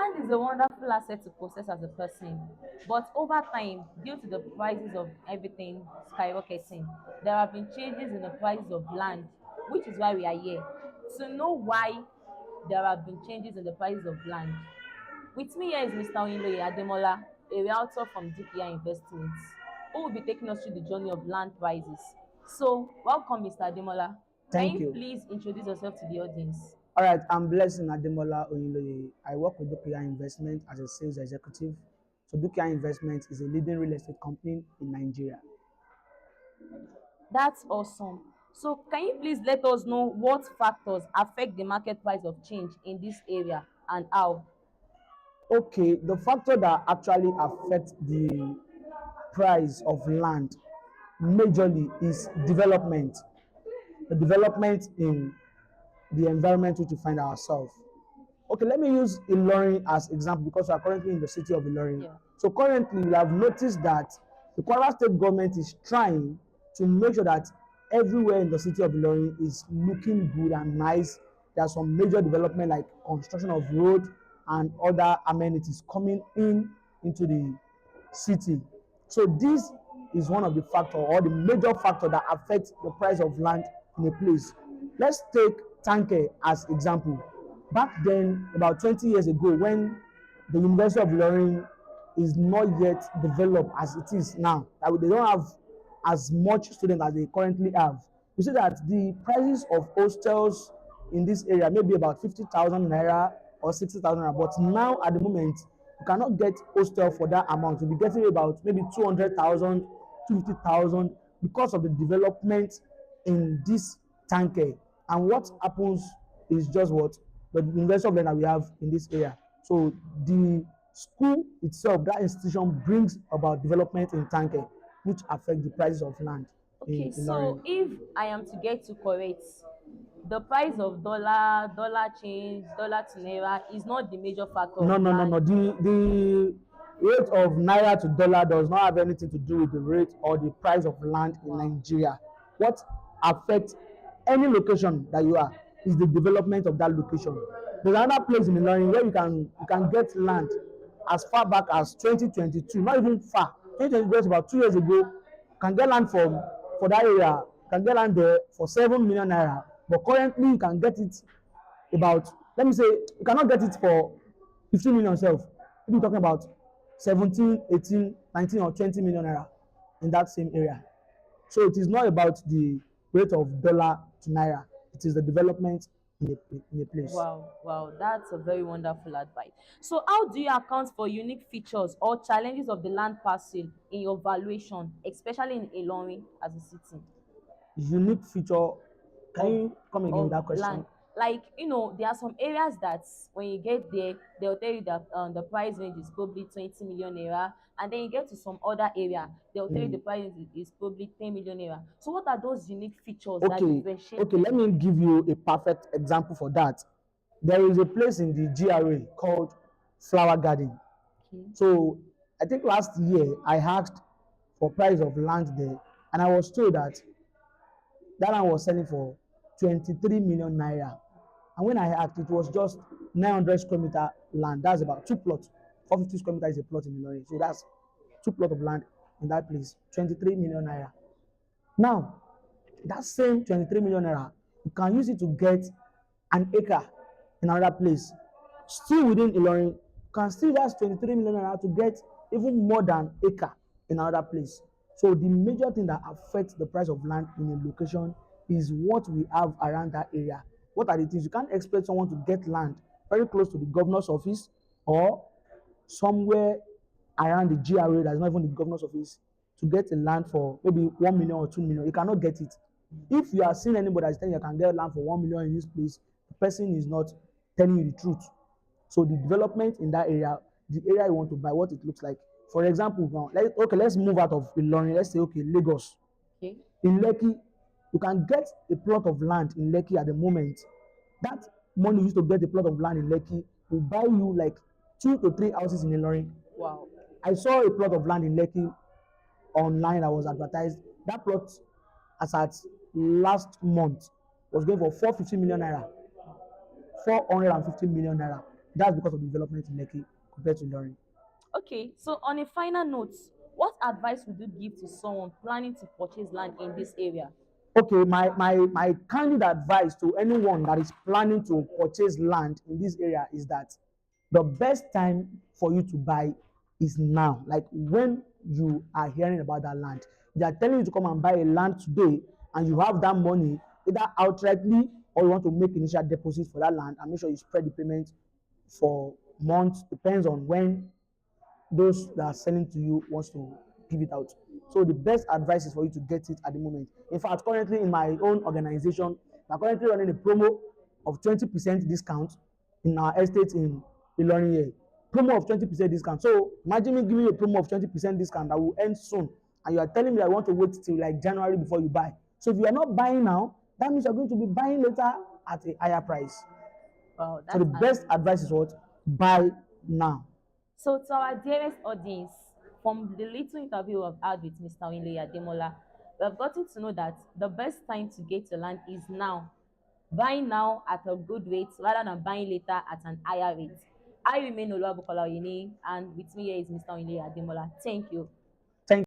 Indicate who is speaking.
Speaker 1: Land is a wonderful asset to possess as a person, but over time, due to the prices of everything skyrocketing, there have been changes in the prices of land, which is why we are here to know why there have been changes in the prices of land. With me here is Mr. Oyinloye Ademola, a realtor from Dukia Investments, who will be taking us through the journey of land prices. So, welcome, Mr. Ademola. Can
Speaker 2: Thank
Speaker 1: you
Speaker 2: you.
Speaker 1: please introduce yourself to the audience?
Speaker 2: All right, I'm Blessing Ademola Oyinloye. I work with Dukia Investment as a sales executive. So Dukia Investment is a leading real estate company in Nigeria.
Speaker 1: That's awesome. So, can you please let us know what factors affect the market price of change in this area and how?
Speaker 2: Okay, the factor that actually affects the price of land majorly is development. The development in the environment which we find ourselves. Okay, let me use Ilorin as example because we are currently in the city of Ilorin.
Speaker 1: Yeah.
Speaker 2: So currently, we have noticed that the Kwara State government is trying to make sure that everywhere in the city of Ilorin is looking good and nice. There are some major development like construction of road and other amenities coming into the city. So this is one of the factor or the major factor that affects the price of land in a place. Let's take Tanke as example. Back then, about 20 years ago, when the University of Ilorin is not yet developed as it is now, that they don't have as much students as they currently have. You see that the prices of hostels in this area may be about 50,000 naira or 60,000 naira, but now at the moment, you cannot get hostel for that amount. You'll be getting about maybe 200,000, 250,000 because of the development in this tanker. And what happens is just what the university of learner we have in this area. So the school itself, that institution brings about development in tanker, which affect the prices of land
Speaker 1: Okay,
Speaker 2: in
Speaker 1: so
Speaker 2: Ilorin.
Speaker 1: if I am to get to correct, the price of dollar change, dollar to naira is not the major factor
Speaker 2: No,
Speaker 1: of
Speaker 2: no, no,
Speaker 1: land.
Speaker 2: no. The rate of naira to dollar does not have anything to do with the rate or the price of land in
Speaker 1: Wow.
Speaker 2: Nigeria. What affects any location that you are is the development of that location. There's another place in Ilorin where you can get land as far back as 2022, not even far. 2022 is about 2 years ago. You can get land for that area. You can get land there for 7 million naira. But currently you can get it about, let me say, you cannot get it for 15 million self. People talking about 17, 18, 19 or 20 million naira in that same area. So it is not about the rate of dollar to naira. It is the development in a place.
Speaker 1: Wow, that's a very wonderful advice. So, how do you account for unique features or challenges of the land parcel in your valuation, especially in Ilorin as a city?
Speaker 2: Unique feature. Can
Speaker 1: of
Speaker 2: you come again with
Speaker 1: of
Speaker 2: that
Speaker 1: land.
Speaker 2: question?
Speaker 1: Like, there are some areas that when you get there, they'll tell you that the price range is probably 20 million naira, and then you get to some other area, they'll tell you the
Speaker 2: Mm.
Speaker 1: price is probably 10 million naira. So what are those unique features that
Speaker 2: Okay,
Speaker 1: differentiate
Speaker 2: okay. Let
Speaker 1: them?
Speaker 2: me give you a perfect example for that. There is a place in the GRA called Flower Garden.
Speaker 1: Okay.
Speaker 2: So I think last year I asked for price of land there, and I was told that that land was selling for 23 million naira. And when I asked, it was just 900 square meter land. That's about two plots. 450 square meter is a plot in Ilorin. So that's two plot of land in that place. 23 million naira. Now, that same 23 million naira, you can use it to get an acre in another place. Still within Ilorin, you can still use 23 million naira to get even more than acre in another place. So the major thing that affects the price of land in a location is what we have around that area. What are the things? You can't expect someone to get land very close to the governor's office or somewhere around the GRA that's not even the governor's office to get a land for maybe 1 million or 2 million. You cannot get it. If you are seeing anybody that's telling you can get land for 1 million in this place, the person is not telling you the truth. So the development in that area, the area you want to buy, what it looks like. For example, now let's move out of Ilorin. Let's say Lagos.
Speaker 1: Okay.
Speaker 2: In Lekki, you can get a plot of land in Lekki at the moment. That money you used to get a plot of land in Lekki will buy you like 2 to 3 houses in Ilorin.
Speaker 1: Wow.
Speaker 2: I saw a plot of land in Lekki online that was advertised. That plot, as at last month, was going for 450 million naira. 450 million naira. That's because of the development in Lekki compared to Ilorin.
Speaker 1: Okay, so on a final note, what advice would you give to someone planning to purchase land in this area?
Speaker 2: Okay, my candid advice to anyone that is planning to purchase land in this area is that the best time for you to buy is now. Like when you are hearing about that land, they are telling you to come and buy a land today, and you have that money either outrightly, or you want to make initial deposit for that land and make sure you spread the payment for months. Depends on when those that are selling to you wants to give it out. So the best advice is for you to get it at the moment. In fact, currently in my own organization, we are currently running a promo of 20% discount in our estate in Ilorin here. Promo of 20% discount. So imagine me giving you a promo of 20% discount that will end soon, and you are telling me I want to wait till like January before you buy. So if you are not buying now, that means you are going to be buying later at a higher price.
Speaker 1: Wow,
Speaker 2: So the
Speaker 1: that's
Speaker 2: best
Speaker 1: amazing.
Speaker 2: advice is what? Buy now.
Speaker 1: So, to our dearest audience, from the little interview I've had with Mr. Winley Ademola, we have gotten to know that the best time to get your land is now. Buying now at a good rate rather than buying later at an higher rate. I remain Oluwabukola Oyini, and with me here is Mr. Winley Ademola. Thank you.